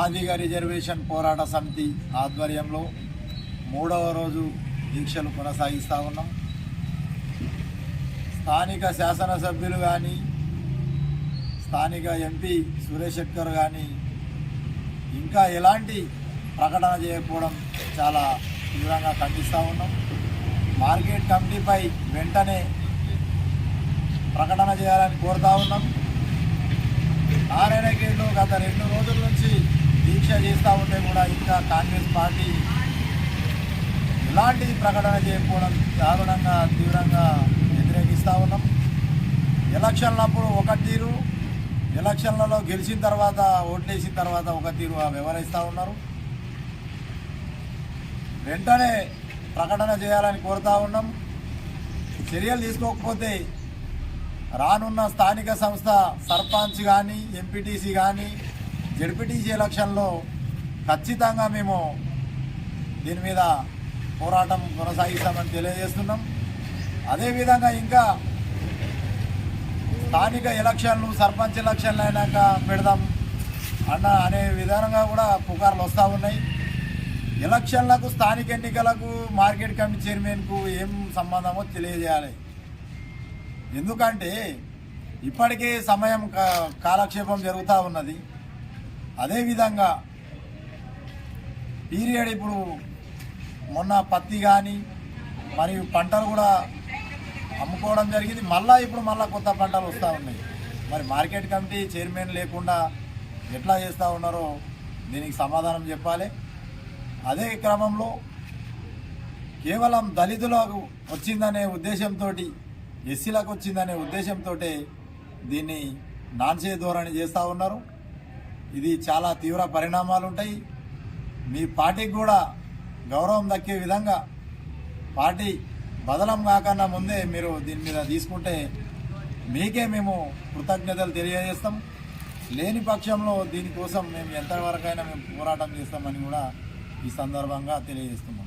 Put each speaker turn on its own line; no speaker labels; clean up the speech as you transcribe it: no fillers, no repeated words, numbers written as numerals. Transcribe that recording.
Madiga reservation పోరాట సమితి ఆధ్వర్యంలో 3వ రోజు దీక్షలు కొనసాగిస్తూ ఉన్నాం. స్థానిక శాసనసభ్యులు కానీ స్థానిక ఎంపీ సురేష్ శెట్కర్ కానీ ఇంకా ఎలాంటి ప్రకటన చేయకపోవడం చాలా తీవ్రంగా ఖండిస్తూ ఉన్నాం. మార్కెట్ కమిటీపై వెంటనే ప్రకటన చేయాలని కోరుతూ ఉన్నాం. నారాయణఖేడ్లో గత 2 రోజుల నుంచి దీక్ష చేస్తూ ఉంటే కూడా ఇంకా కాంగ్రెస్ పార్టీ ఎలాంటి ప్రకటన చేయకపోవడం దారుణంగా తీవ్రంగా వ్యతిరేకిస్తూ ఉన్నాం. ఎలక్షన్లప్పుడు ఒక తీరు, ఎలక్షన్లలో గెలిచిన తర్వాత ఓట్లేసిన తర్వాత ఒక తీరు వ్యవహరిస్తూ ఉన్నారు. వెంటనే ప్రకటన చేయాలని కోరుతూ ఉన్నాం. చర్యలు తీసుకోకపోతే రానున్న స్థానిక సంస్థ సర్పంచ్ కానీ ఎంపీటీసీ కానీ జడ్పీటీసీ ఎలక్షన్లో ఖచ్చితంగా మేము దీని మీద పోరాటం కొనసాగిస్తామని తెలియజేస్తున్నాం. అదేవిధంగా ఇంకా స్థానిక ఎలక్షన్లు సర్పంచ్ ఎలక్షన్లు అయినాక పెడదాం అనే విధానంగా కూడా పుకార్లు వస్తూ ఉన్నాయి. ఎలక్షన్లకు స్థానిక ఎన్నికలకు మార్కెట్ కమిటీ చైర్మన్కు ఏం సంబంధమో తెలియజేయాలి. ఎందుకంటే ఇప్పటికే సమయం కాలక్షేపం జరుగుతూ ఉన్నది. అదేవిధంగా పీరియడ్ ఇప్పుడు మొన్న పత్తి కానీ మరియు పంటలు కూడా అమ్ముకోవడం జరిగింది. ఇప్పుడు మళ్ళీ కొత్త పంటలు వస్తూ ఉన్నాయి. మరి మార్కెట్ కమిటీ చైర్మన్ లేకుండా ఎట్లా చేస్తూ ఉన్నారో దీనికి సమాధానం చెప్పాలి. అదే క్రమంలో కేవలం దళితులకు వచ్చిందనే ఉద్దేశంతో ఎస్సీలకు వచ్చిందనే ఉద్దేశంతో దీన్ని నాన్సే ధోరణి చేస్తూ ఉన్నారు. ఇది చాలా తీవ్ర పరిణామాలు ఉంటాయి. మీ పార్టీకి కూడా గౌరవం దక్కే విధంగా పార్టీ బదలం కాకన్నా ముందే మీరు దీని మీద తీసుకుంటే మీకే మేము కృతజ్ఞతలు తెలియజేస్తాం. లేని పక్షంలో దీనికోసం మేము ఎంతవరకైనా మేము పోరాటం చేస్తామని కూడా ఈ సందర్భంగా తెలియజేస్తున్నాం.